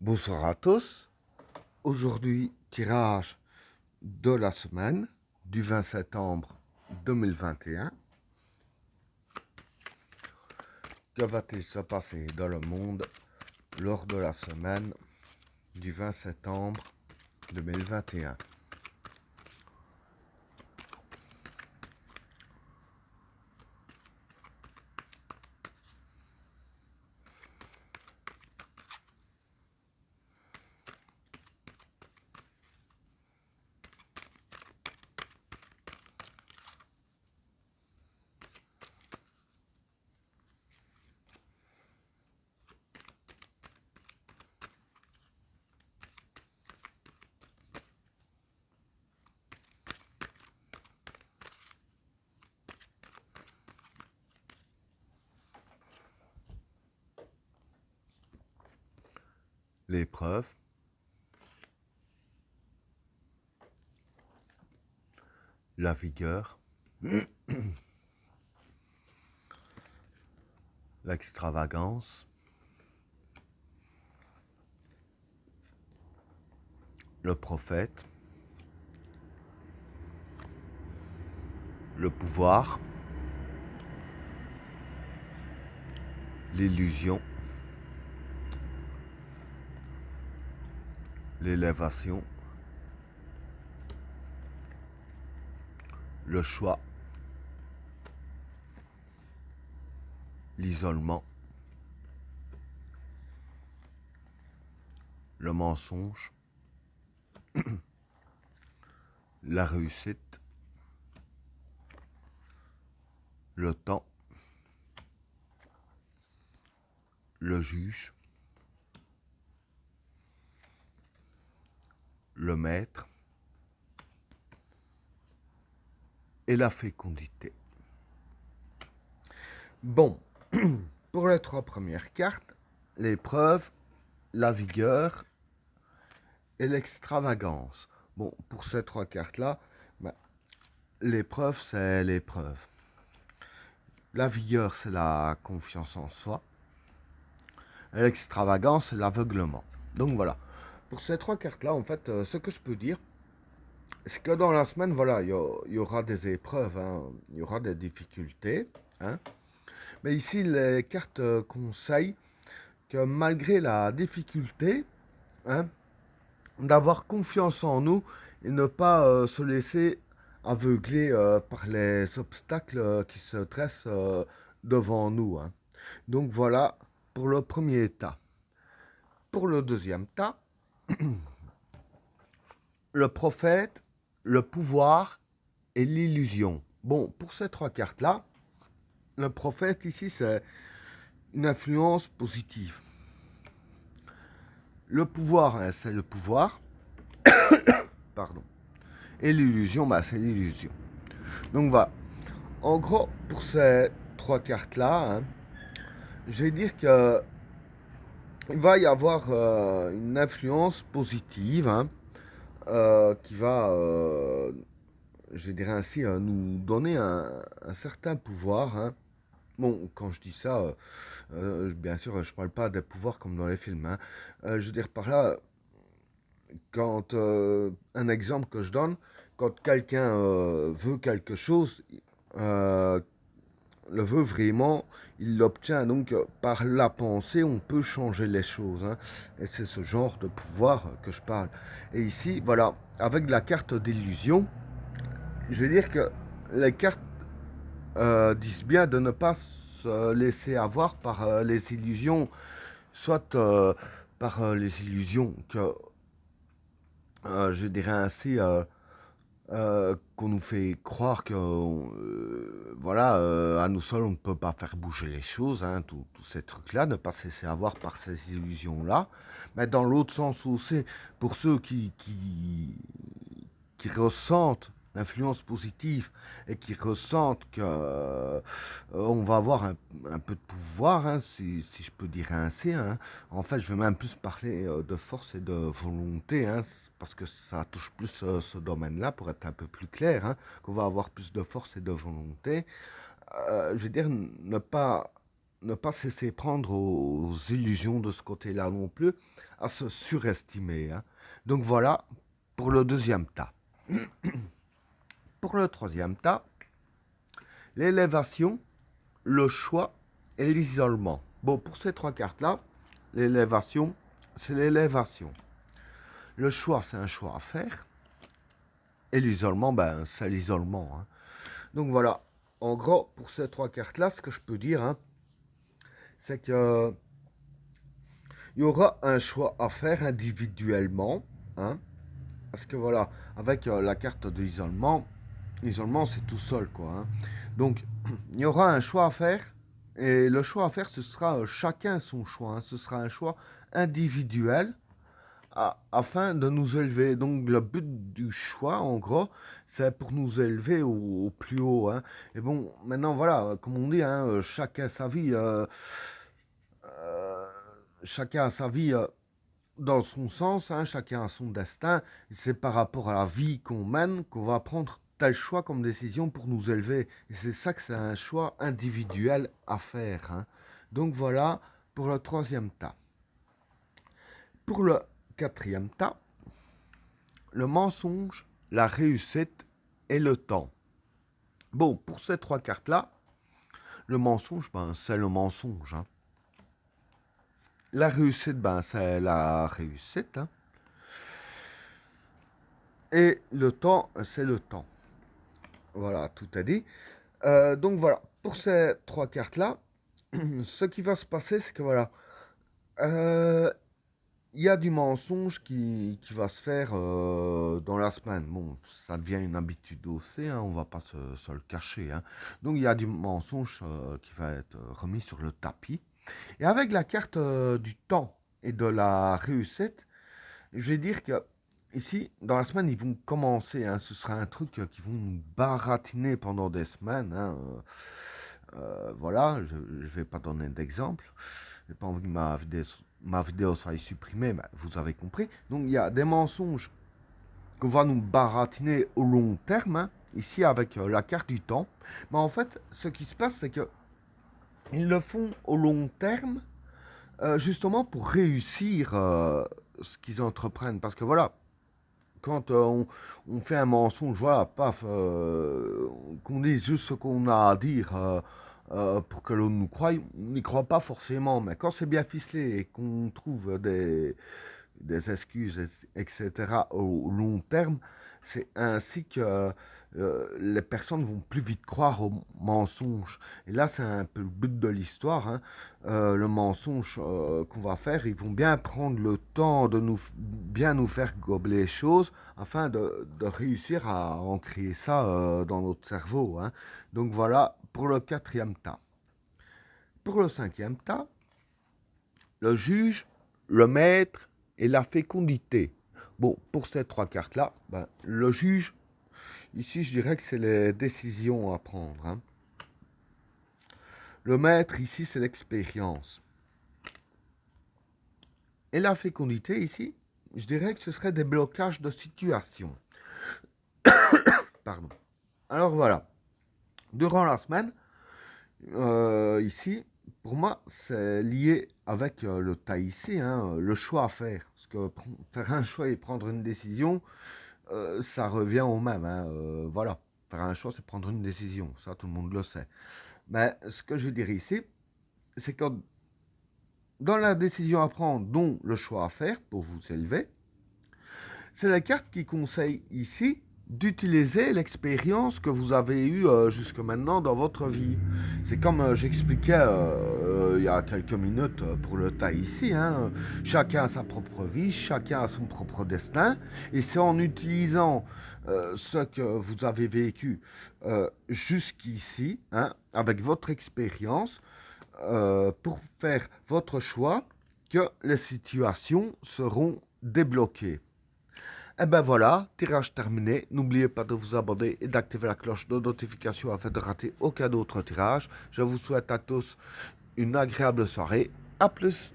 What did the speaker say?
Bonsoir à tous. Aujourd'hui, tirage de la semaine du 20 septembre 2021. Que va-t-il se passer dans le monde lors de la semaine du 20 septembre 2021? L'épreuve, la vigueur, l'extravagance, le prophète, le pouvoir, l'illusion, l'élévation, le choix, l'isolement, le mensonge, la réussite, le temps, le juge, le maître et la fécondité. Bon, pour les trois premières cartes, l'épreuve, la vigueur et l'extravagance. Bon, pour ces trois cartes-là, ben, l'épreuve, c'est l'épreuve. La vigueur, c'est la confiance en soi. Et l'extravagance, c'est l'aveuglement. Donc voilà. Pour ces trois cartes-là, en fait, ce que je peux dire, c'est que dans la semaine, voilà, il y aura des épreuves, hein, il y aura des difficultés. Hein. Mais ici, les cartes conseillent que malgré la difficulté, hein, d'avoir confiance en nous et ne pas se laisser aveugler par les obstacles qui se dressent devant nous. Hein. Donc voilà pour le premier tas. Pour le deuxième tas, le prophète, le pouvoir et l'illusion. Bon, pour ces trois cartes-là, le prophète ici, c'est une influence positive. Le pouvoir, hein, c'est le pouvoir. Pardon. Et l'illusion, bah, c'est l'illusion. Donc voilà. En gros, pour ces trois cartes-là, hein, je vais dire que il va y avoir une influence positive, hein, qui va, je dirais ainsi, nous donner un certain pouvoir. Hein. Bon, quand je dis ça, bien sûr, je parle pas des pouvoirs comme dans les films. Hein. Je veux dire par là, quand un exemple que je donne, quand quelqu'un veut quelque chose, euh, le veut vraiment, il l'obtient. Donc par la pensée, on peut changer les choses. Hein. Et c'est ce genre de pouvoir que je parle. Et ici, voilà, avec la carte d'illusion, je vais dire que les cartes disent bien de ne pas se laisser avoir par les illusions, soit par les illusions que, je dirais ainsi, qu'on nous fait croire que voilà, à nous seuls on ne peut pas faire bouger les choses, hein, tous ces trucs-là, ne pas se laisser avoir par ces illusions-là. Mais dans l'autre sens aussi, pour ceux qui ressentent l'influence positive et qui ressentent que on va avoir un peu de pouvoir, hein, si je peux dire ainsi. Hein. En fait, je vais même plus parler de force et de volonté, hein, parce que ça touche plus ce domaine-là, pour être un peu plus clair, hein, qu'on va avoir plus de force et de volonté. Je veux dire, ne pas ne pas se laisser prendre aux illusions de ce côté-là non plus, à se surestimer. Hein. Donc voilà pour le deuxième tas. Pour le troisième tas, l'élévation, le choix et l'isolement. Bon, pour ces trois cartes-là, l'élévation, c'est l'élévation. Le choix, c'est un choix à faire. Et l'isolement, ben, c'est l'isolement. Hein. Donc voilà, en gros, pour ces trois cartes-là, ce que je peux dire, hein, c'est que il y aura un choix à faire individuellement. Hein, parce que voilà, avec la carte de l'isolement, l'isolement c'est tout seul quoi. Hein. Donc il y aura un choix à faire. Et le choix à faire, ce sera chacun son choix. Hein, ce sera un choix individuel afin de nous élever. Donc le but du choix, en gros, c'est pour nous élever au plus haut. Hein. Et bon, maintenant voilà, comme on dit, hein, chacun sa vie. Chacun a sa vie dans son sens, hein, chacun a son destin. C'est par rapport à la vie qu'on mène qu'on va prendre tel choix comme décision pour nous élever. Et c'est ça que c'est un choix individuel à faire. Hein. Donc voilà pour le troisième tas. Pour le quatrième tas, le mensonge, la réussite et le temps. Bon, pour ces trois cartes-là, le mensonge, ben, c'est le mensonge. Hein. La réussite, ben, c'est la réussite. Hein. Et le temps, c'est le temps. Voilà, tout a dit. Donc voilà, pour ces trois cartes-là, ce qui va se passer, c'est que voilà, il y a du mensonge qui va se faire dans la semaine. Bon, ça devient une habitude aussi, hein, on va pas se le cacher. Hein. Donc il y a du mensonge qui va être remis sur le tapis. Et avec la carte du temps et de la réussite, je vais dire que ici, dans la semaine, ils vont commencer. Hein, ce sera un truc qu'ils vont nous baratiner pendant des semaines. Hein, voilà, je ne vais pas donner d'exemple. Je n'ai pas envie que ma vidéo soit supprimée, mais vous avez compris. Donc, il y a des mensonges qu'on va nous baratiner au long terme, hein, ici avec la carte du temps. Mais en fait, ce qui se passe, c'est que ils le font au long terme, justement pour réussir ce qu'ils entreprennent. Parce que voilà, quand on fait un mensonge, voilà, paf, qu'on dise juste ce qu'on a à dire pour que l'on nous croie, on n'y croit pas forcément. Mais quand c'est bien ficelé et qu'on trouve des excuses, etc., au long terme, c'est ainsi que les personnes vont plus vite croire aux mensonges. Et là, c'est un peu le but de l'histoire. Hein. Le mensonge qu'on va faire, ils vont bien prendre le temps de bien nous faire gober les choses afin de réussir à ancrer ça dans notre cerveau. Hein. Donc voilà pour le quatrième tas. Pour le cinquième tas, le juge, le maître et la fécondité. Bon, pour ces trois cartes-là, ben, le juge, ici je dirais que c'est les décisions à prendre. Hein. Le maître, ici, c'est l'expérience. Et la fécondité, ici, je dirais que ce serait des blocages de situation. Pardon. Alors voilà. Durant la semaine, ici, pour moi, c'est lié avec le tas ici, hein, le choix à faire. Parce que faire un choix et prendre une décision, ça revient au même. Hein, voilà. Faire un choix, c'est prendre une décision. Ça, tout le monde le sait. Mais ce que je veux dire ici, c'est que dans la décision à prendre, dont le choix à faire pour vous élever, c'est la carte qui conseille ici d'utiliser l'expérience que vous avez eue jusque maintenant dans votre vie. C'est comme j'expliquais il y a quelques minutes pour le tas ici. Hein. Chacun a sa propre vie, chacun a son propre destin. Et c'est en utilisant ce que vous avez vécu jusqu'ici, hein, avec votre expérience, pour faire votre choix, que les situations seront débloquées. Et ben voilà, tirage terminé. N'oubliez pas de vous abonner et d'activer la cloche de notification afin de rater aucun autre tirage. Je vous souhaite à tous une agréable soirée. A plus!